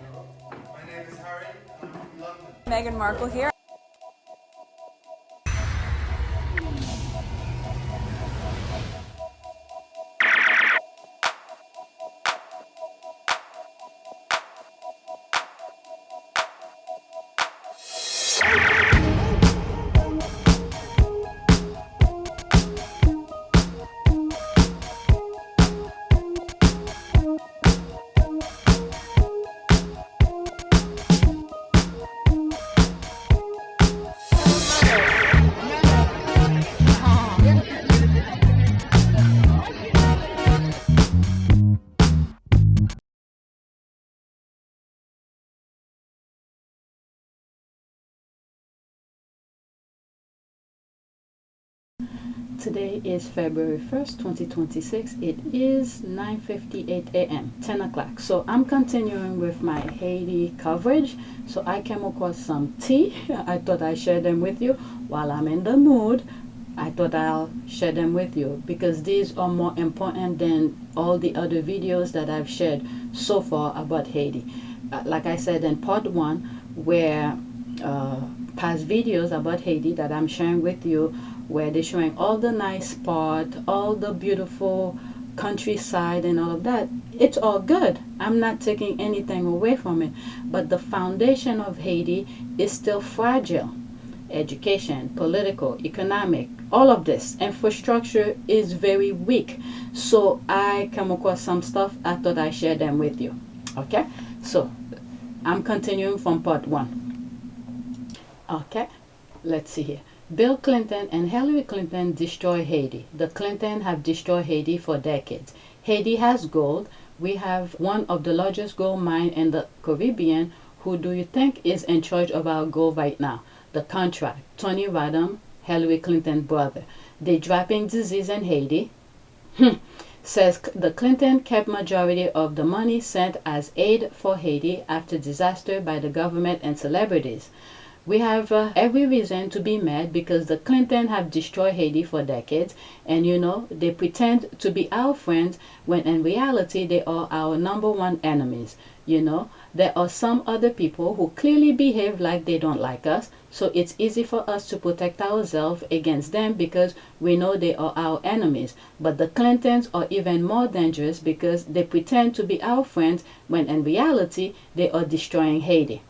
My name is Harry. I'm from London. Meghan Markle here. Today is February 1st, 2026. It is 9:58 a.m., 10 o'clock. So I'm continuing with my Haiti coverage. So I came across some tea. I thought I'd share them with you while I'm in the mood. I thought I'll share them with you because these are more important than all the other videos that I've shared so far about Haiti. Like I said in part one, where past videos about Haiti that I'm sharing with you, where they're showing all the nice part, all the beautiful countryside and all of that. It's all good. I'm not taking anything away from it. But the foundation of Haiti is still fragile. Education, political, economic, all of this infrastructure is very weak. So I come across some stuff. I thought I share them with you. Okay, so I'm continuing from part one. Okay, let's see here. Bill Clinton and Hillary Clinton destroy Haiti. The Clinton have destroyed Haiti for decades. Haiti has gold. We have one of the largest gold mines in the Caribbean. Who do you think is in charge of our gold right now? The contract, Tony Rodham, Hillary Clinton's brother. They dropping disease in Haiti. Says the Clinton kept majority of the money sent as aid for Haiti after disaster by the government and celebrities. We have every reason to be mad because the Clinton have destroyed Haiti for decades, and they pretend to be our friends when in reality they are our number one enemies. There are some other people who clearly behave like they don't like us, so it's easy for us to protect ourselves against them because we know they are our enemies. But the Clintons are even more dangerous because they pretend to be our friends when in reality they are destroying Haiti.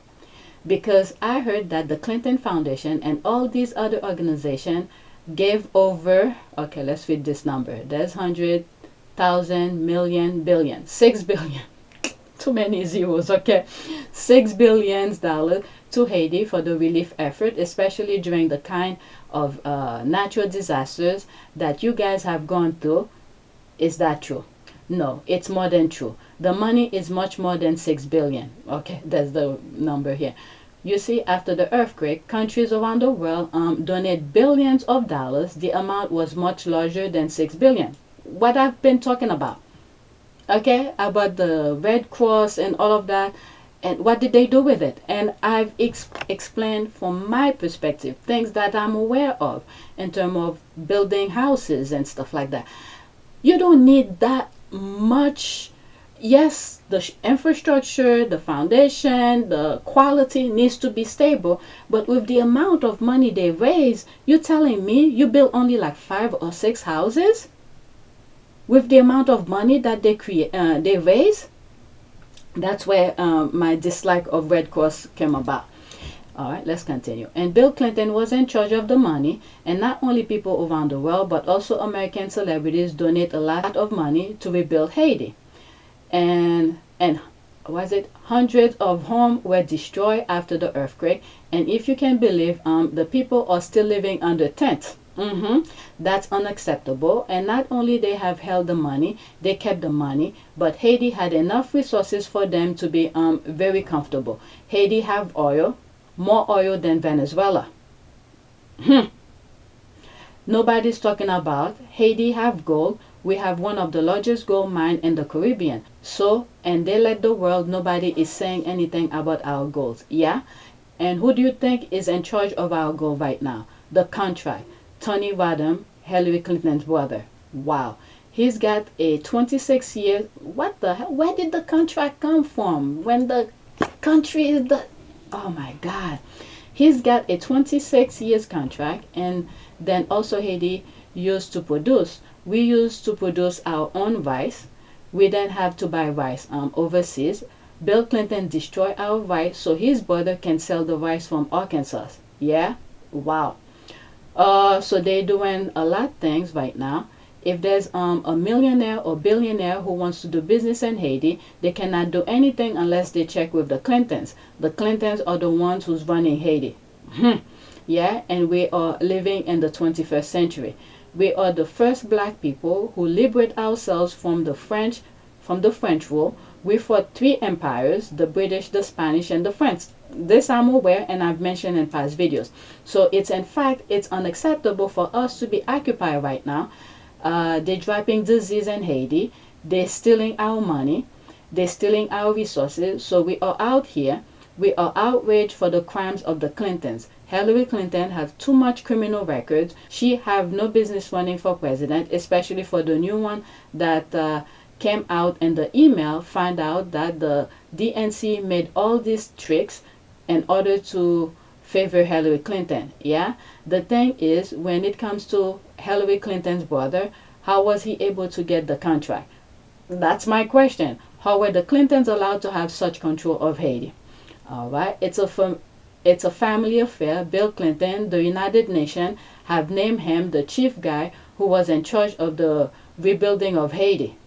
Because I heard that the Clinton Foundation and all these other organizations gave over, okay, let's read this number. There's 100,000 million billion, 6 billion. Too many zeros, okay? $6 billion to Haiti for the relief effort, especially during the kind of natural disasters that you guys have gone through. Is that true? No, it's more than true. The money is much more than 6 billion. Okay, that's the number here. You see, after the earthquake, countries around the world donate billions of dollars. The amount was much larger than 6 billion. What I've been talking about, okay, about the Red Cross and all of that, and what did they do with it? And I've explained from my perspective things that I'm aware of in terms of building houses and stuff like that. You don't need that much. Yes, the infrastructure, the foundation, the quality needs to be stable, but with the amount of money they raise, you're telling me you build only like 5 or 6 houses with the amount of money that they raise? That's where my dislike of Red Cross came about. All right, let's continue. And Bill Clinton was in charge of the money, and not only people around the world, but also American celebrities donate a lot of money to rebuild Haiti. And was it hundreds of homes were destroyed after the earthquake, and if you can believe, the people are still living under tents. That's unacceptable. And not only they have held the money, they kept the money, but Haiti had enough resources for them to be very comfortable. Haiti have oil, more oil than Venezuela. Nobody's talking about Haiti have gold. We have one of the largest gold mine in the Caribbean. So, and they let the world, nobody is saying anything about our gold. Yeah? And who do you think is in charge of our gold right now? The contract. Tony Rodham, Hillary Clinton's brother. Wow. He's got a 26-year, what the hell? Where did the contract come from? When the what country is that? Oh my God. He's got a 26 years contract, and then also Haiti used to produce. We used to produce our own rice. We then have to buy rice overseas. Bill Clinton destroyed our rice so his brother can sell the rice from Arkansas. Yeah? Wow. So they're doing a lot of things right now. If there's a millionaire or billionaire who wants to do business in Haiti, they cannot do anything unless they check with the Clintons. The Clintons are the ones who's running Haiti. Yeah, and we are living in the 21st century. We are the first black people who liberate ourselves from the French rule. We fought three empires: the British, the Spanish, and the French. This I'm aware, and I've mentioned in past videos. So it's in fact, it's unacceptable for us to be occupied right now. They're dropping disease in Haiti. They're stealing our money. They're stealing our resources. So we are out here. We are outraged for the crimes of the Clintons. Hillary Clinton has too much criminal records. She have no business running for president, especially for the new one that came out in the email. Find out that the DNC made all these tricks in order to favor Hillary Clinton. Yeah, the thing is, when it comes to Hillary Clinton's brother, how was he able to get the contract? That's my question. How were the Clintons allowed to have such control of Haiti? All right, it's a family affair. Bill Clinton, the United Nations have named him the chief guy who was in charge of the rebuilding of Haiti.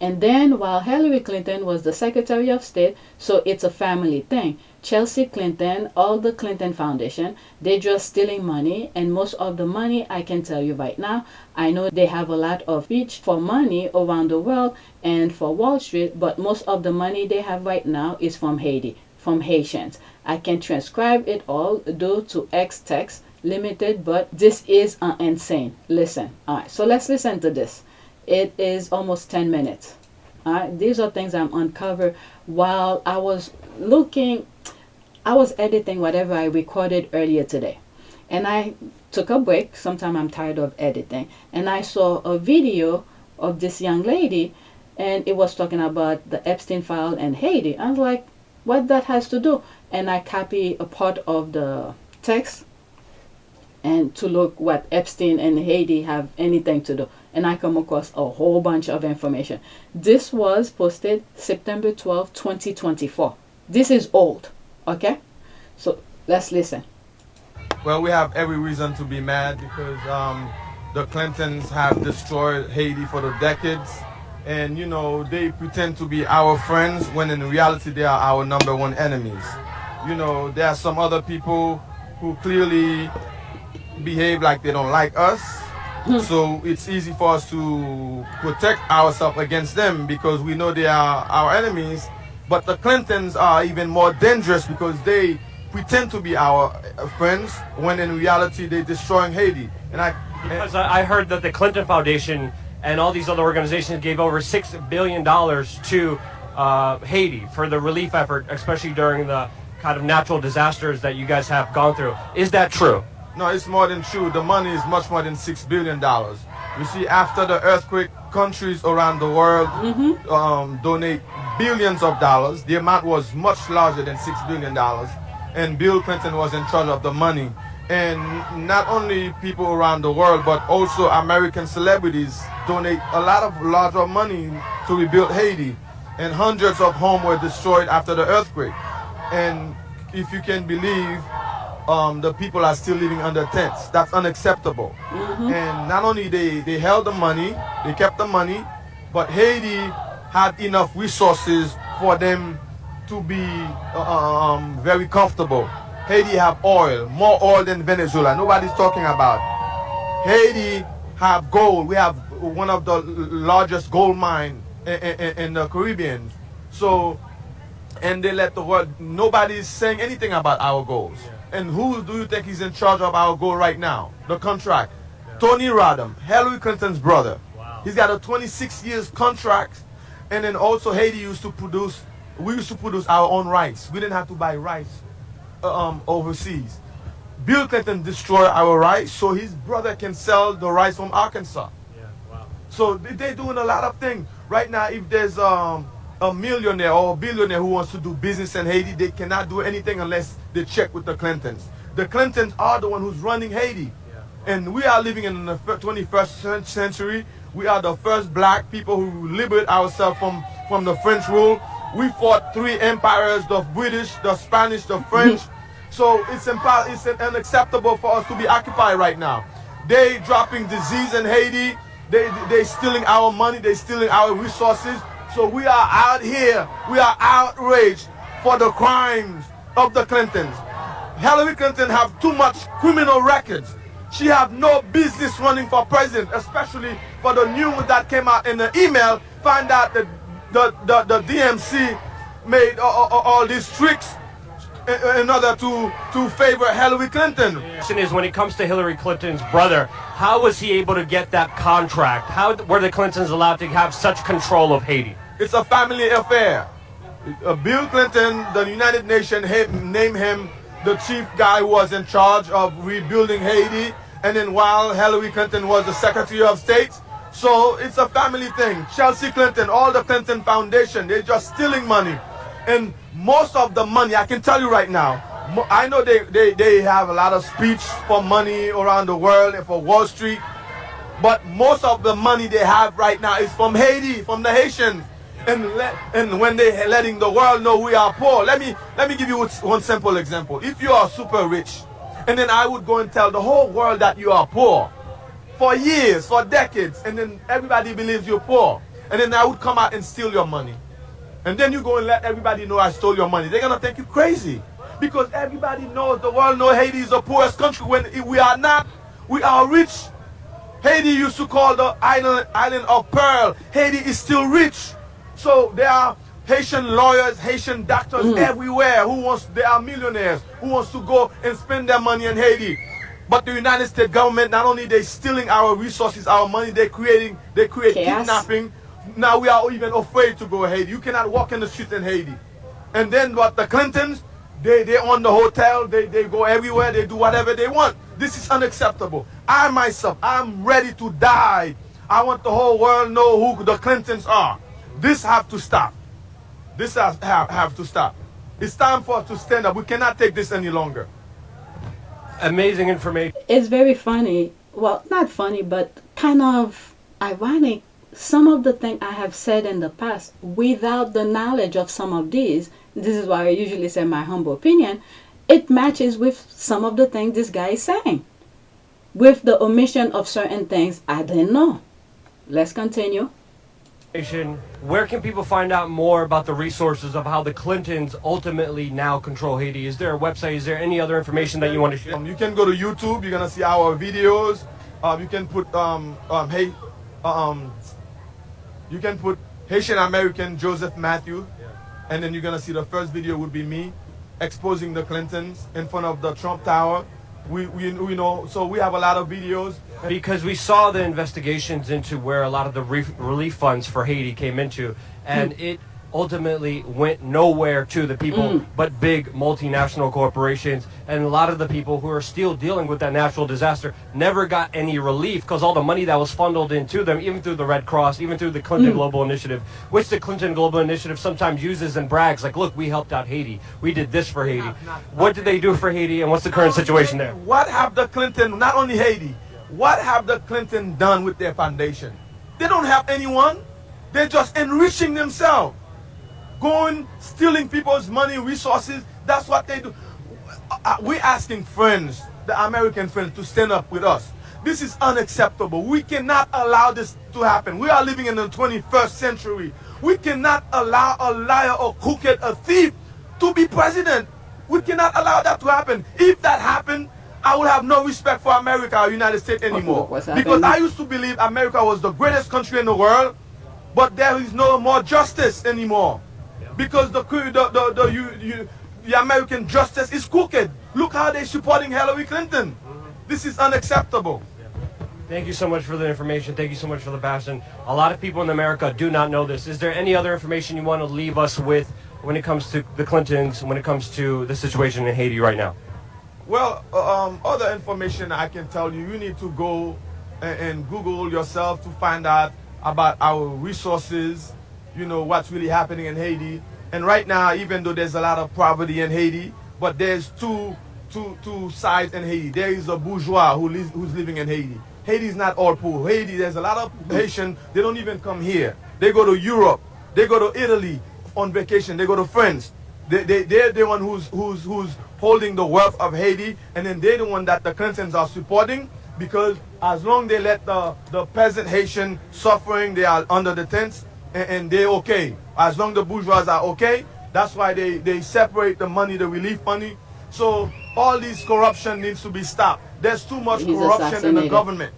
And then while Hillary Clinton was the Secretary of State, so it's a family thing. Chelsea Clinton, all the Clinton Foundation, they're just stealing money, and most of the money, I can tell you right now, I know they have a lot of reach for money around the world and for Wall Street, but most of the money they have right now is from Haiti, from Haitians. I can transcribe it all due to X text limited, but this is insane. Listen. All right, so let's listen to this. It is almost 10 minutes. All right, these are things I'm uncovered while I was editing whatever I recorded earlier today. And I took a break. Sometimes I'm tired of editing. And I saw a video of this young lady, and it was talking about the Epstein file and Haiti. I was like, what that has to do? And I copy a part of the text and to look what Epstein and Haiti have anything to do. And I come across a whole bunch of information. This was posted September 12, 2024. This is old, okay? So let's listen. Well, we have every reason to be mad because the Clintons have destroyed Haiti for the decades. And, you know, they pretend to be our friends when in reality they are our number one enemies. You know, there are some other people who clearly behave like they don't like us. So it's easy for us to protect ourselves against them because we know they are our enemies. But the Clintons are even more dangerous because they pretend to be our friends when in reality they're destroying Haiti. Because I heard that the Clinton Foundation and all these other organizations gave over $6 billion to Haiti for the relief effort, especially during the kind of natural disasters that you guys have gone through. Is that true? No, it's more than true. The money is much more than $6 billion. You see, after the earthquake, countries around the world donate billions of dollars. The amount was much larger than $6 billion. And Bill Clinton was in charge of the money. And not only people around the world, but also American celebrities donate a lot of larger money to rebuild Haiti. And hundreds of homes were destroyed after the earthquake. And if you can believe, the people are still living under tents. That's unacceptable. And not only they held the money, they kept the money, but Haiti had enough resources for them to be very comfortable. Haiti have oil, more oil than Venezuela. Nobody's talking about. Haiti have gold. We have one of the largest gold mine in the Caribbean. So, and they let the world, nobody's saying anything about our goals. And who do you think is in charge of our goal right now? The contract. Tony Rodham, Hillary Clinton's brother. Wow. He's got a 26 years contract. And then also Haiti used to produce, we used to produce our own rice. We didn't have to buy rice overseas. Bill Clinton destroyed our rice so his brother can sell the rice from Arkansas. Yeah, wow. So they're doing a lot of things. Right now, if there's a millionaire or a billionaire who wants to do business in Haiti, they cannot do anything unless they check with the Clintons. The Clintons are the one who's running Haiti. And we are living in the 21st century. We are the first black people who liberate ourselves from the French rule. We fought 3 empires, the British, the Spanish, the French. So it's unacceptable for us to be occupied right now. They dropping disease in Haiti. They stealing our money. They stealing our resources. So we are out here. We are outraged for the crimes of the Clintons. Hillary Clinton have too much criminal records. She have no business running for president, especially for the news that came out in the email. Find out that the DMC made all these tricks in order to favor Hillary Clinton. The question is, when it comes to Hillary Clinton's brother, how was he able to get that contract? How were the Clintons allowed to have such control of Haiti? It's a family affair. Bill Clinton, the United Nations named him the chief guy who was in charge of rebuilding Haiti, and then while Hillary Clinton was the Secretary of State. So it's a family thing. Chelsea Clinton, all the Clinton Foundation, they're just stealing money. And most of the money, I can tell you right now, I know they have a lot of speech for money around the world and for Wall Street, but most of the money they have right now is from Haiti, from the Haitians. And when they're letting the world know we are poor, let me give you one simple example. If you are super rich, and then I would go and tell the whole world that you are poor for years, for decades, and then everybody believes you're poor, and then I would come out and steal your money, and then you go and let everybody know I stole your money, they're gonna think you crazy, because everybody knows, the world knows Haiti is the poorest country when we are not. We are rich. Haiti used to call the island of Pearl. Haiti is still rich. So there are Haitian lawyers, Haitian doctors everywhere they are millionaires who wants to go and spend their money in Haiti. But the United States government, not only they stealing our resources, our money, they create kidnapping. Now we are even afraid to go to Haiti. You cannot walk in the street in Haiti. And then what the Clintons, they own the hotel, they go everywhere, they do whatever they want. This is unacceptable. I myself, I'm ready to die. I want the whole world to know who the Clintons are. This have to stop. This have to stop. It's time for us to stand up. We cannot take this any longer. Amazing information. It's very funny. Well, not funny, but kind of ironic. Some of the things I have said in the past, without the knowledge of some of these, this is why I usually say my humble opinion, it matches with some of the things this guy is saying. With the omission of certain things I didn't know. Let's continue. Where can people find out more about the resources of how the Clintons ultimately now control Haiti? Is there a website? Is there any other information that you want to share? You can go to YouTube. You're gonna see our videos. You can put you can put Haitian American Joseph Matthew, and then you're gonna see the first video would be me exposing the Clintons in front of the Trump Tower. We know, so we have a lot of videos. Because we saw the investigations into where a lot of the relief funds for Haiti came into, and it ultimately went nowhere to the people, but big multinational corporations, and a lot of the people who are still dealing with that natural disaster never got any relief because all the money that was funneled into them, even through the Red Cross, even through the Clinton Global Initiative, which the Clinton Global Initiative sometimes uses and brags, like, look, we helped out Haiti. We did this for Haiti. What did they do for Haiti, and what's the current situation there? What have the Clinton, not only Haiti, what have the Clinton done with their foundation? They don't have anyone. They're just enriching themselves. Going, stealing people's money, resources. That's what they do. We're asking friends, the American friends, to stand up with us. This is unacceptable. We cannot allow this to happen. We are living in the 21st century. We cannot allow a liar, a crooked, a thief to be president. We cannot allow that to happen. If that happened, I would have no respect for America or United States anymore. Because I used to believe America was the greatest country in the world, but there is no more justice anymore. Because the American justice is crooked. Look how they're supporting Hillary Clinton. This is unacceptable. Thank you so much for the information. Thank you so much for the passion. A lot of people in America do not know this. Is there any other information you want to leave us with when it comes to the Clintons, when it comes to the situation in Haiti right now? Well, other information I can tell you, you need to go and Google yourself to find out about our resources. you know, what's really happening in Haiti. And right now, even though there's a lot of poverty in Haiti, but there's two sides in Haiti. There is a bourgeois who's living in Haiti. Haiti is not all poor. Haiti, there's a lot of Haitians, they don't even come here. They go to Europe. They go to Italy on vacation. They go to France. They're the one who's holding the wealth of Haiti, and then they're the one that the Clintons are supporting, because as long they let the peasant Haitian suffering, they are under the tents, and they're okay. As long the bourgeois are okay, that's why they separate the money, the relief money. So all this corruption needs to be stopped. There's too much corruption in the government.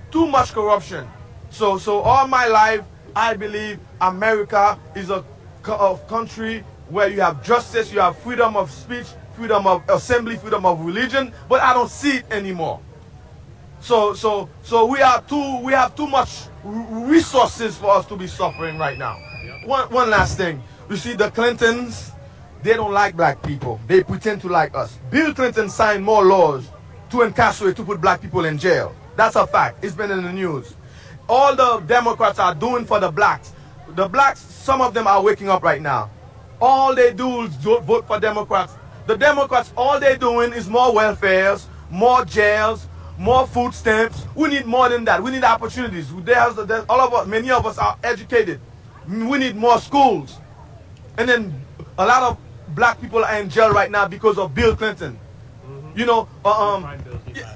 Too much corruption. So all my life, I believe America is a country where you have justice, you have freedom of speech, freedom of assembly, freedom of religion, but I don't see it anymore. So we have too much resources for us to be suffering right now. One last thing. You see, the Clintons, they don't like black people. They pretend to like us. Bill Clinton signed more laws to incarcerate, to put black people in jail. That's a fact. It's been in the news. All the Democrats are doing for the blacks. The blacks, some of them are waking up right now. All they do is vote for Democrats. The Democrats, all they're doing is more welfares, more jails, more food stamps. We need more than that. We need opportunities. There's all of us, many of us are educated. We need more schools. And then a lot of black people are in jail right now because of Bill Clinton. You know,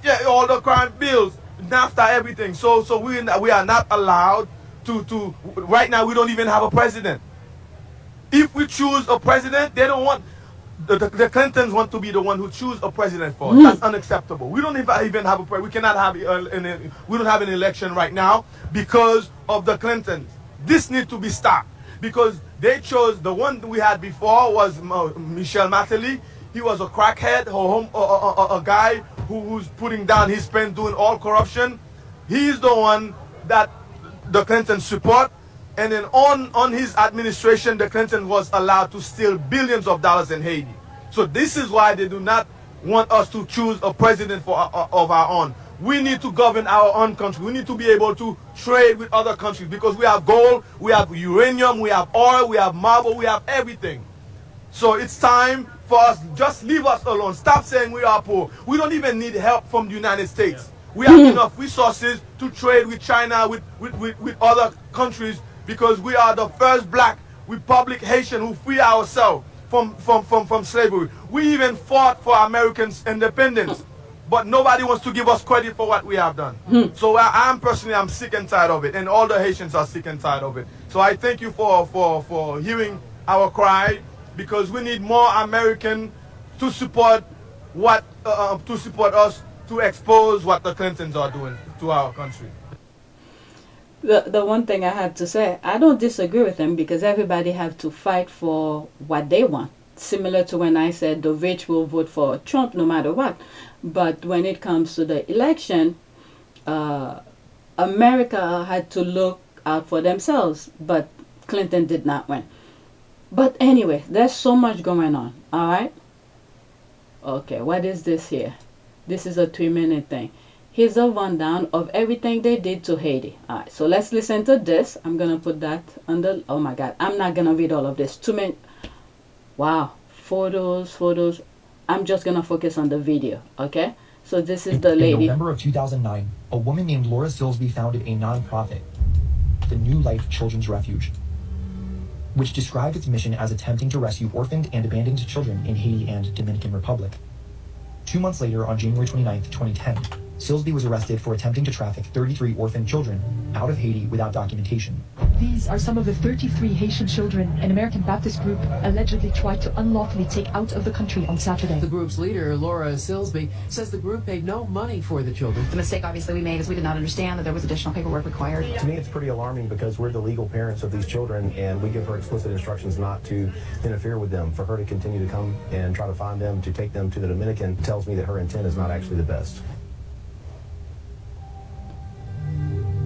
yeah, all the crime bills, NAFTA, everything. So we are not allowed to. Right now, we don't even have a president. If we choose a president, they don't want. The Clintons want to be the one who choose a president for us. That's unacceptable. We don't even have a president. We cannot have we don't have an election right now because of the Clintons. This needs to be stopped because they chose the one we had before was Michel Martelly. He was a crackhead, a guy who's putting down his pen, doing all corruption. He's the one that the Clintons support. And then on his administration, the Clinton was allowed to steal billions of dollars in Haiti. So this is why they do not want us to choose a president of our own. We need to govern our own country. We need to be able to trade with other countries because we have gold, we have uranium, we have oil, we have marble, we have everything. So it's time for us, just leave us alone. Stop saying we are poor. We don't even need help from the United States. We have enough resources to trade with China, with other countries, because we are the first black Republic Haitian who free ourselves from slavery. We even fought for Americans' independence, but nobody wants to give us credit for what we have done. So I'm sick and tired of it, and all the Haitians are sick and tired of it. So I thank you for hearing our cry, because we need more American to support us to expose what the Clintons are doing to our country. The one thing I have to say, I don't disagree with them because everybody have to fight for what they want. Similar to when I said the rich will vote for Trump no matter what. But when it comes to the election, America had to look out for themselves, but Clinton did not win. But anyway, there's so much going on, all right? Okay, what is this here? This is a 3-minute thing. Here's a rundown of everything they did to Haiti. All right, so let's listen to this. I'm going to put that on the... Oh, my God. I'm not going to read all of this. 2 minutes. Wow. Photos. I'm just going to focus on the video, okay? So this is the lady. In November of 2009, a woman named Laura Silsby founded a nonprofit, the New Life Children's Refuge, which described its mission as attempting to rescue orphaned and abandoned children in Haiti and Dominican Republic. 2 months later, on January 29, 2010, Silsby was arrested for attempting to traffic 33 orphaned children out of Haiti without documentation. These are some of the 33 Haitian children an American Baptist group allegedly tried to unlawfully take out of the country on Saturday. The group's leader, Laura Silsby, says the group paid no money for the children. The mistake obviously we made is we did not understand that there was additional paperwork required. To me, it's pretty alarming because we're the legal parents of these children, and we give her explicit instructions not to interfere with them. For her to continue to come and try to find them, to take them to the Dominican, tells me that her intent is not actually the best.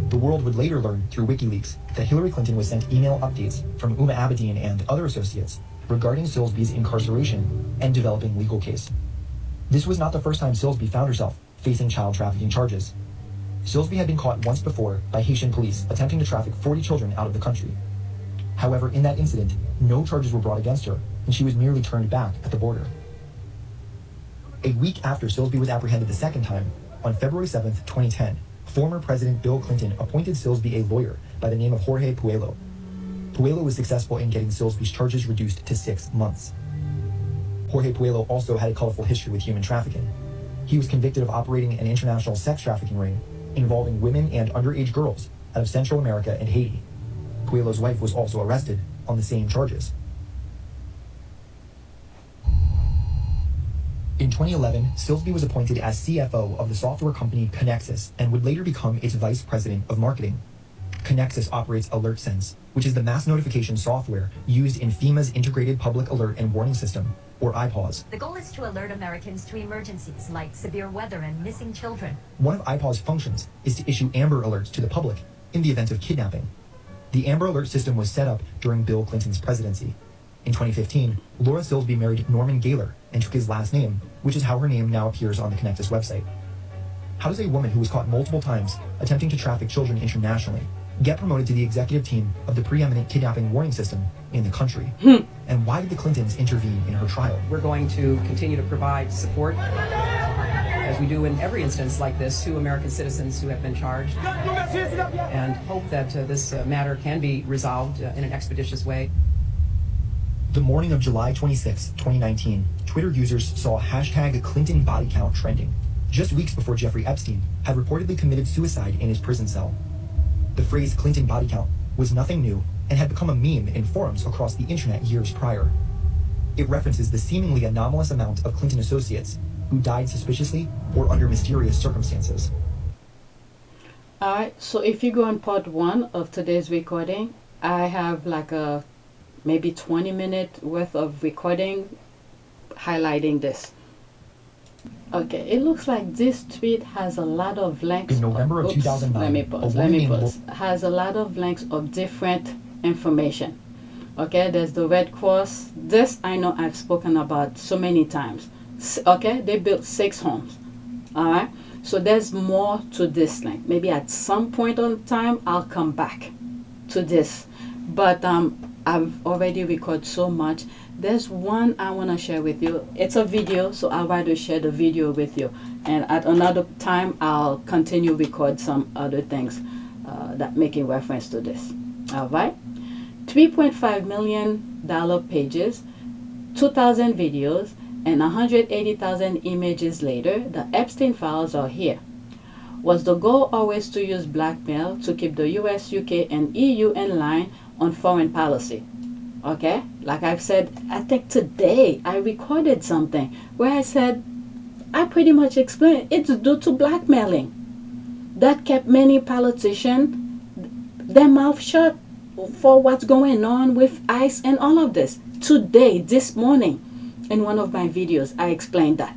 The world would later learn through WikiLeaks that Hillary Clinton was sent email updates from Uma Abedin and other associates regarding Silsby's incarceration and developing legal case. This was not the first time Silsby found herself facing child trafficking charges. Silsby had been caught once before by Haitian police attempting to traffic 40 children out of the country. However, in that incident, no charges were brought against her, and she was merely turned back at the border. A week after Silsby was apprehended the second time, on February 7, 2010, former President Bill Clinton appointed Silsby a lawyer by the name of Jorge Puello. Puello was successful in getting Silsby's charges reduced to 6 months. Jorge Puello also had a colorful history with human trafficking. He was convicted of operating an international sex trafficking ring involving women and underage girls out of Central America and Haiti. Puello's wife was also arrested on the same charges. In 2011, Silsby was appointed as CFO of the software company Connexus and would later become its vice president of marketing. Connexus operates AlertSense, which is the mass notification software used in FEMA's Integrated Public Alert and Warning System, or IPAWS. The goal is to alert Americans to emergencies like severe weather and missing children. One of IPAWS' functions is to issue Amber Alerts to the public in the event of kidnapping. The Amber Alert system was set up during Bill Clinton's presidency. In 2015, Laura Silsby married Norman Gaylor and took his last name, which is how her name now appears on the Connexus website. How does a woman who was caught multiple times attempting to traffic children internationally get promoted to the executive team of the preeminent kidnapping warning system in the country? And why did the Clintons intervene in her trial? We're going to continue to provide support, as we do in every instance like this, to American citizens who have been charged, and hope that this matter can be resolved in an expeditious way. The morning of July 26, 2019, Twitter users saw hashtag Clinton body count trending, just weeks before Jeffrey Epstein had reportedly committed suicide in his prison cell. The phrase Clinton body count was nothing new and had become a meme in forums across the internet years prior. It references the seemingly anomalous amount of Clinton associates who died suspiciously or under mysterious circumstances. Alright, so if you go on part 1 of today's recording, I have like a maybe 20-minute worth of recording highlighting this. Okay, it looks like this tweet has a lot of links. In November of 2009, let me pause. Has a lot of links of different information. Okay, there's the Red Cross. This I know I've spoken about so many times. Okay, they built 6 homes. Alright, so there's more to this link. Maybe at some point on time I'll come back to this. But I've already recorded so much. There's one I want to share with you. It's a video, so I'll rather share the video with you. And at another time, I'll continue record some other things that making reference to this. All right. $3.5 million pages, 2,000 videos, and 180,000 images later, the Epstein files are here. Was the goal always to use blackmail to keep the US, UK, and EU in line on foreign policy? Okay, like I've said, I think today I recorded something where I said, I pretty much explained it's due to blackmailing. That kept many politicians, their mouth shut for what's going on with ICE and all of this. Today, this morning, in one of my videos, I explained that.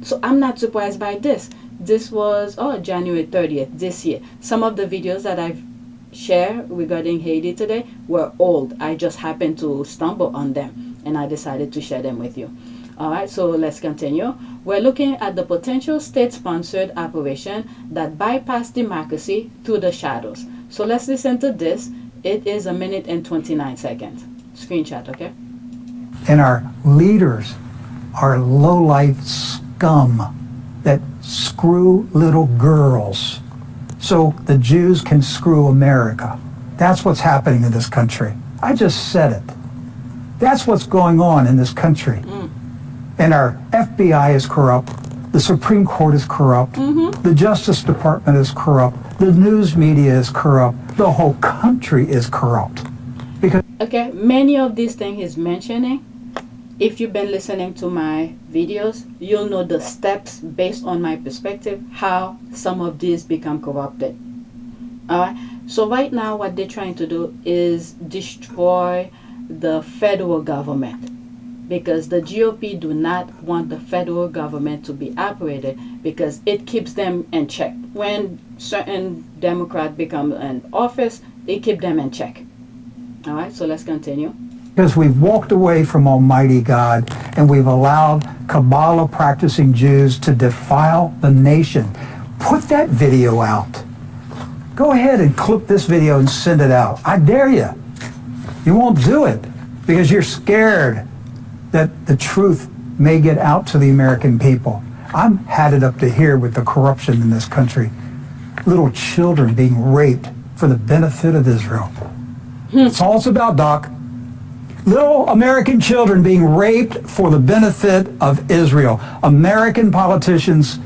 So I'm not surprised by this. This was, January 30th this year. Some of the videos that I've share regarding Haiti today were old. I just happened to stumble on them and I decided to share them with you. Alright, so let's continue. We're looking at the potential state-sponsored operation that bypassed democracy through the shadows. So let's listen to this. It is 1 minute and 29 seconds. Screenshot, okay? And our leaders are low-life scum that screw little girls so the Jews can screw America. That's what's happening in this country. I just said it. That's what's going on in this country. And our FBI is corrupt. The Supreme Court is corrupt. The Justice Department is corrupt. The news media is corrupt. The whole country is corrupt. Because okay, many of these things he's mentioning, if you've been listening to my videos, you'll know the steps based on my perspective, how some of these become corrupted. Alright, so right now what they're trying to do is destroy the federal government, because the GOP do not want the federal government to be operated because it keeps them in check. When certain Democrats become in office, they keep them in check. Alright, so let's continue. Because we've walked away from Almighty God and we've allowed Kabbalah practicing Jews to defile the nation. Put that video out. Go ahead and clip this video and send it out. I dare you. You won't do it because you're scared that the truth may get out to the American people. I'm had it up to here with the corruption in this country. Little children being raped for the benefit of Israel. That's all it's about, Doc. Little American children being raped for the benefit of Israel. American politicians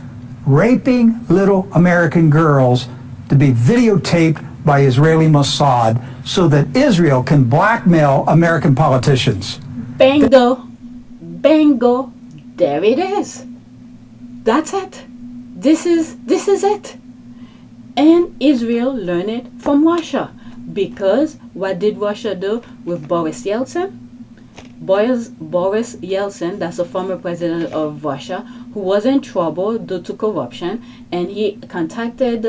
raping little American girls to be videotaped by Israeli Mossad so that Israel can blackmail American politicians. Bingo. Bingo. There it is. That's it. This is it. And Israel learned it from Russia. Because what did Russia do with Boris Yeltsin? Boris Yeltsin, that's a former president of Russia, who was in trouble due to corruption, and he contacted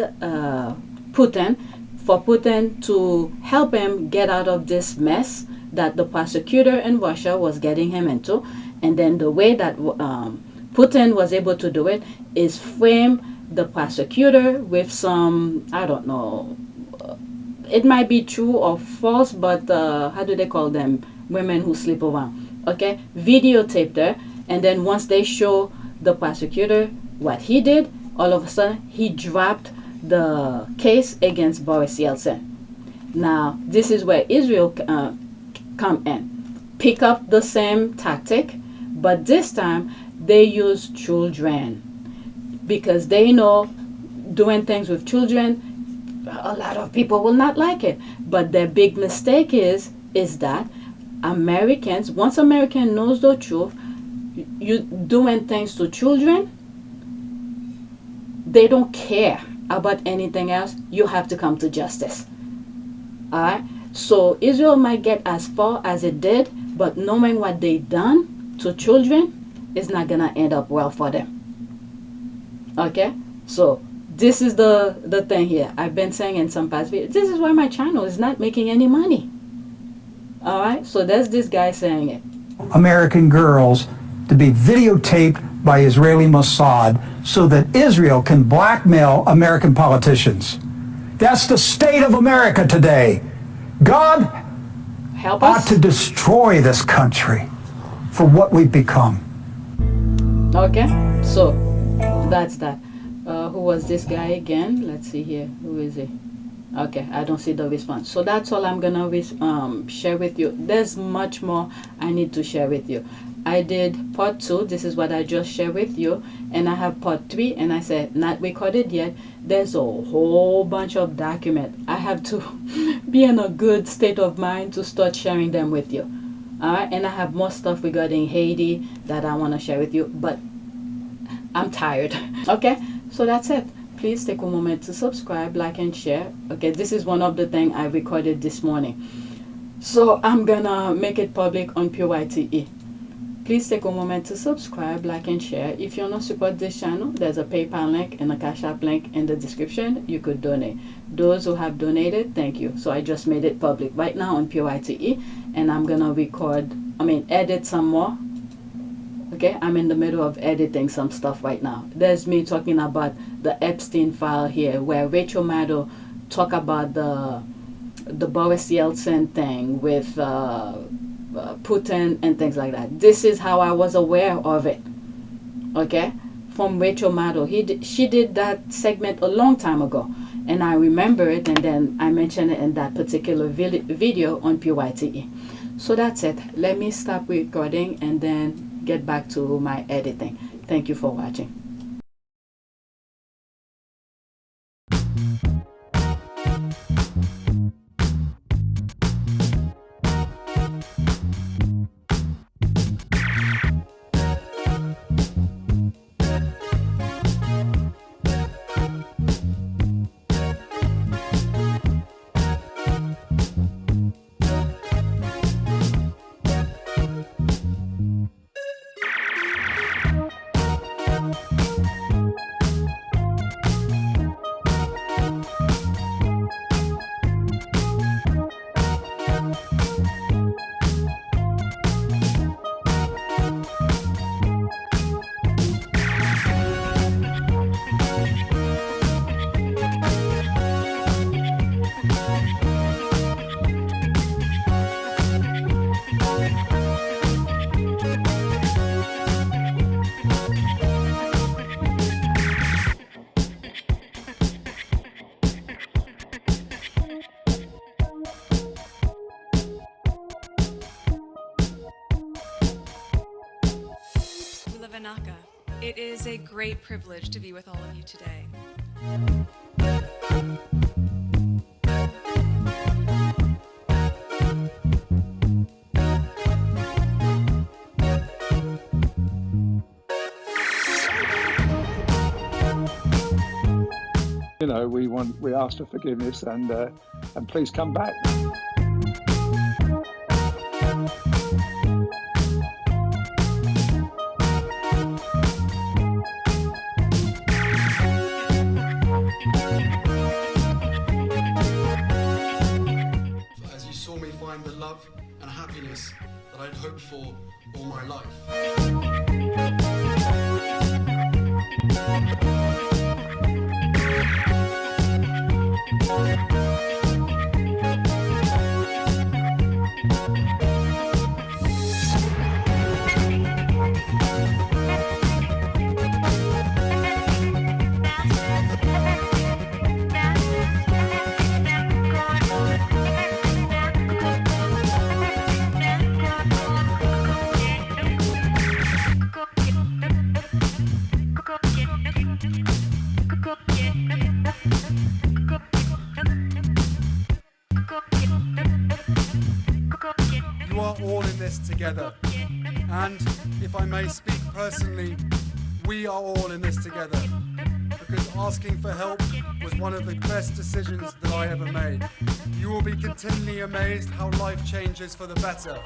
Putin for Putin to help him get out of this mess that the prosecutor in Russia was getting him into. And then the way that Putin was able to do it is frame the prosecutor with some, I don't know, it might be true or false, but how do they call them? Women who sleep around. Okay? Videotaped her, and then once they show the prosecutor what he did, all of a sudden he dropped the case against Boris Yeltsin. Now, this is where Israel come in. Pick up the same tactic, but this time they use children. Because they know doing things with children, a lot of people will not like it. But their big mistake is that Americans, once American knows the truth, you doing things to children, they don't care about anything else. You have to come to justice. Alright? So Israel might get as far as it did, but knowing what they done to children is not gonna end up well for them. Okay? So this is the thing here. I've been saying in some past videos, this is why my channel is not making any money. Alright, so there's this guy saying it. American girls to be videotaped by Israeli Mossad so that Israel can blackmail American politicians. That's the state of America today. God Help ought us. to destroy this country for what we've become. Okay, so that's that. Who was this guy again? Let's see here. Who is he? Okay, I don't see the response. So that's all I'm gonna share with you. There's much more I need to share with you. I did part 2. This is what I just shared with you, and I have part 3, and I said not recorded yet. There's a whole bunch of documents. I have to be in a good state of mind to start sharing them with you. Alright, and I have more stuff regarding Haiti that I want to share with you, but I'm tired. Okay, so that's it. Please take a moment to subscribe, like, and share. Okay, this is one of the things I recorded this morning, so I'm gonna make it public on PYTE. Please take a moment to subscribe, like, and share. If you want to support this channel, there's a PayPal link and a Cash App link in the description. You could donate. Those who have donated, thank you. So I just made it public right now on PYTE, and I'm gonna edit some more. Okay, I'm in the middle of editing some stuff right now. There's me talking about the Epstein file here, where Rachel Maddow talk about the Boris Yeltsin thing with Putin and things like that. This is how I was aware of it. Okay, from Rachel Maddow. She did that segment a long time ago, and I remember it, and then I mentioned it in that particular video on PYTE. So that's it. Let me stop recording and then get back to my editing. Thank you for watching. Tanaka. It is a great privilege to be with all of you today. You know, we ask for forgiveness and please come back. As you saw me find the love and happiness that I'd hoped for all my life. You are all in this together. And if I may speak personally, we are all in this together. Because asking for help was one of the best decisions that I ever made. You will be continually amazed how life changes for the better